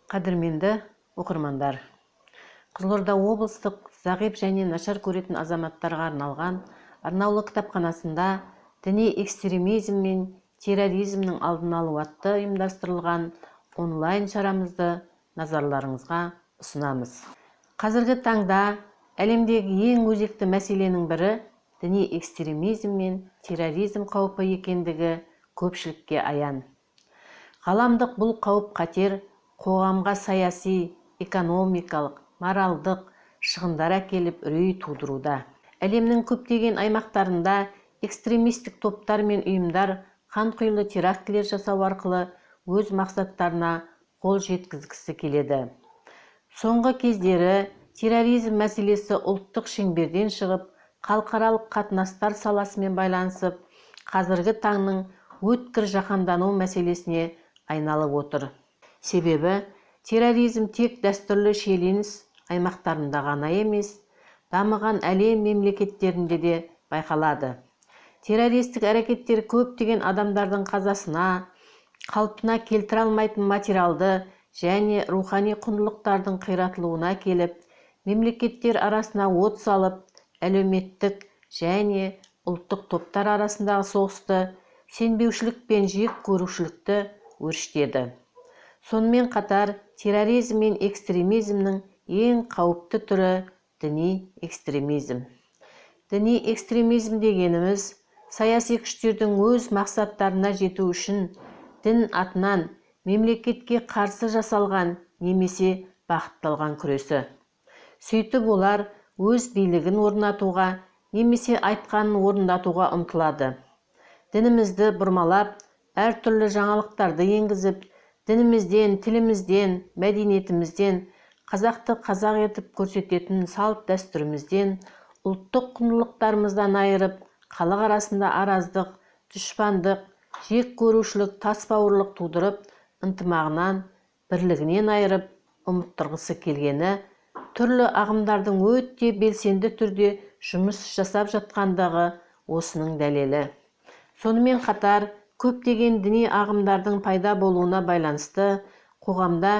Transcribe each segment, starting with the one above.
Қадірменді оқырмандар, Қызылорда облыстық зағип және нашар көретін азаматтарға арналған арнаулы кітапханасында діни экстремизм мен терроризмнің алдын алу атты ұйымдастырылған онлайн шарамызды назарларыңызға ұсынамыз. Қазіргі таңда әлемдегі ең өзекті мәселенің бірі діни экстремизм мен терроризм қаупі екендігі көпшілікке аян. Ғаламдық бұл қауіп-қатер қоғамға саяси, экономикалық, моральдық шығындар әкеліп үрей тудыруда. Әлемнің көптеген аймақтарында экстремистік топтар мен ұйымдар қанқұйлы терактілер жасау арқылы өз мақсаттарына қол жеткізгісі келеді. Соңғы кездері терроризм мәселесі ұлттық шеңберден шығып, халықаралық қатынастар саласымен байланысып, қазіргі таңның өткір жаһандану мәселесіне айналып отыр. Себебі, терроризм тек дәстүрлі шиеленіс аймақтарында ғана емес, дамыған әлем мемлекеттерінде де байқалады. Террористік әрекеттер көптеген адамдардың қазасына, қалпына келтіре алмайтын материалды және рухани құндылықтардың қиратылуына келіп, мемлекеттер арасына от салып, әлеуметтік және ұлттық топтар арасындағы соғысты, сенбеушілік пен жек көрушілікті өршітеді. Сонымен қатар, терроризм мен экстремизмнің ең қауіпті түрі діни экстремизм. Діни экстремизм дегеніміз, саяси күштердің өз мақсаттарына жету үшін дін атынан мемлекетке қарсы жасалған немесе бағытталған күресі. Сөйтіп олар өз билігін орнатуға немесе айтқанын орындатуға ұмтылады. Дінімізді бұрмалап, әртүрлі жаңалықтарды енгізіп, дінімізден, тілімізден, мәдениетімізден, қазақты қазақ етіп көрсететін салт дәстүрімізден, ұлттық құндылықтарымыздан айырып, халық арасында араздық, дұшпандық, жек көрушілік, тасбауырлық тудырып, ынтымағынан, бірлігінен айырып, ұмыттырғысы келгені, түрлі ағымдардың өте белсенді түрде жұмыс жасап жатқандағы осының дәлелі. Сонымен қатар, көптеген діни ағымдардың пайда болуына байланысты, қоғамда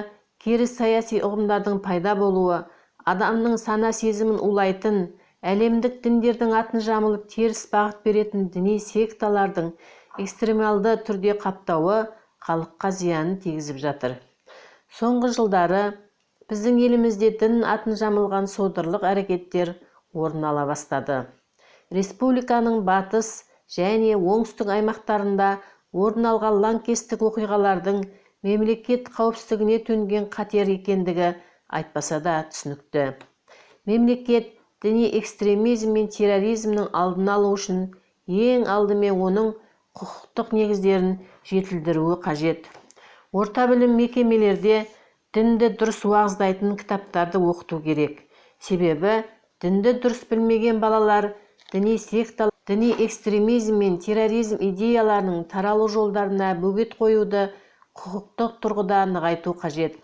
керіс саяси ұғымдардың пайда болуы, адамның сана сезімін улайтын, әлемдік діндердің атын жамылып теріс бағыт беретін діни секталардың экстремалды түрде қаптауы халыққа зиянын тигізіп жатыр. Соңғы жылдары біздің елімізде дін атын жамылған содырлық әрекеттер орын ала бастады. Республиканың батыс және оңтүстік аймақтарында орын алған лаңкестік оқиғалардың мемлекет қауіпсіздігіне төнген қатер екендігі айтпаса да түсінікті. Мемлекет діни экстремизм мен терроризмнің алдын алу үшін ең алдымен оның құқықтық негіздерін жетілдіруі қажет. Орта білім мекемелерде дінді дұрыс уағыздайтын кітаптарды оқыту керек. Себебі, дінді дұрыс білмеген балалар діни секталар, діни экстремизм мен терроризм идеяларының таралу жолдарына бөгет қоюды құқықтық тұрғыда нығайту қажет.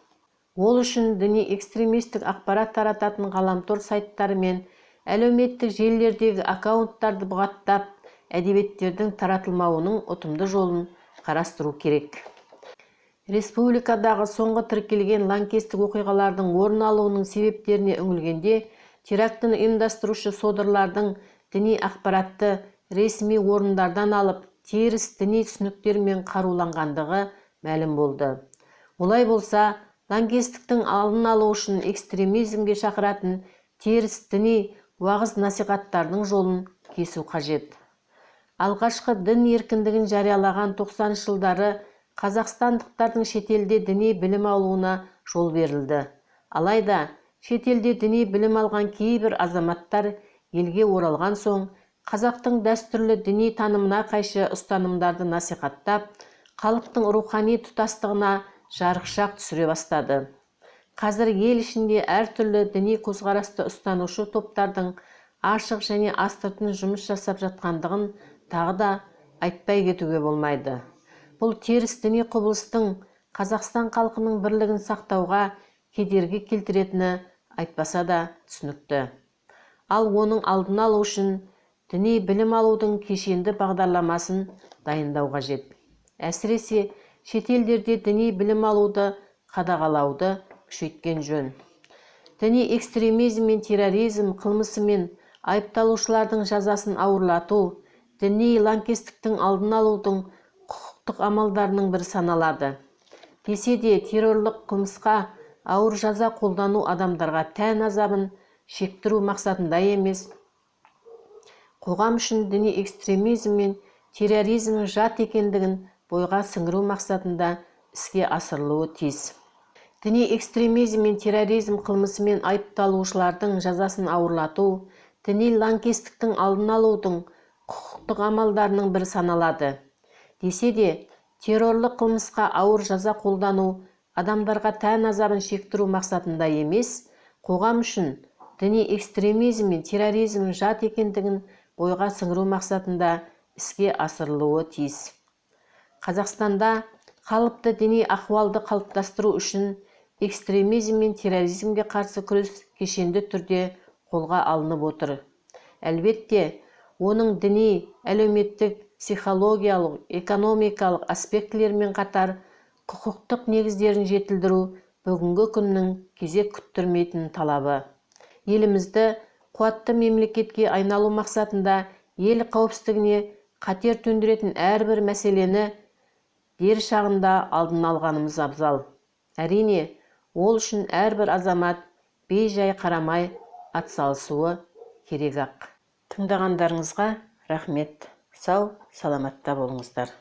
Ол үшін діни экстремистік ақпарат тарататын ғаламтор сайттары мен әлеуметтік желілердегі аккаунттарды бұғаттап, әдебиеттердің таратылмауының ұтымды жолын қарастыру керек. Республикадағы соңғы тіркелген лаңкестік оқиғалардың орын алуының себептеріне үңілгенде, терактіні ұйымдастырушы содырлардың діни ақпаратты ресми орындардан алып, теріс діни түсініктермен қаруланғандығы мәлім болды. Олай болса, лаңкестіктің алдын алу үшін экстремизмге шақыратын теріс діни уағыз насихаттардың жолын кесу қажет. Алғашқы дін еркіндігін жариялаған 90 жылдары қазақстандықтардың шетелде діни білім алуына жол берілді. Алайда, шетелде діни білім алған кейбір азаматтар елге оралған соң, қазақтың дәстүрлі діни танымына қайшы ұстанымдарды насихаттап, халықтың рухани тұтастығына жарықшақ түсіре бастады. Қазір ел ішінде әртүрлі діни көзқарасты ұстанушы топтардың ашық және астыртын жұмыс жасап жатқандығын тағы да айтпай кетуге болмайды. Бұл теріс діни құбылыстың Қазақстан халқының бірлігін сақтауға кедергі келтіретіні айтпаса да түсінікті. Ал оның алдын алу үшін діни білім алудың кешенді бағдарламасын дайындау қажет. Әсіресе шетелдерде діни білім алуды қадағалауды күшейткен жөн. Діни экстремизм мен терроризм қылмысымен айыпталушылардың жазасын ауырлату, діни лаңкестіктің алдын алудың құқықтық амалдарының бірі саналады. Десе де террорлық қылмысқа ауыр жаза қолдану адамдарға тән азабын шектіру мақсатында емес, қоғам үшін діни экстремизм мен терроризмнің жат екендігін бойға сіңіру мақсатында іске асырылуы тиіс. Діни экстремизм мен терроризм қылмысымен айыпталушылардың жазасын ауырлату, діни лаңкестіктің алдын алудың құқықтық амалдарының бірі саналады. Десе де, террорлық қылмысқа ауыр жаза қолдану адамдарға тән азабын шектіру мақсатында емес, қоғам үшін діни экстремизм мен терроризм жат екендігін бойға сіңіру мақсатында іске асырылуы тиіс. Қазақстанда қалыпты діни ахуалды қалыптастыру үшін экстремизм мен терроризмге қарсы күрес кешенді түрде қолға алынып отыр. Әлбетте, оның діни, әлеуметтік, психологиялық, экономикалық аспектілермен қатар құқықтық негіздерін жетілдіру бүгінгі күннің кезек күттірмейтін талабы. Елімізді қуатты мемлекетке айналу мақсатында ел қауіпсіздігіне қатер төндіретін әрбір мәселені дер шағында алдын алғанымыз абзал. Әрине, ол үшін әрбір азамат бей-жай қарамай атсалысуы керек-ақ. Тыңдағандарыңызға рахмет. Сау, саламатта болыңыздар.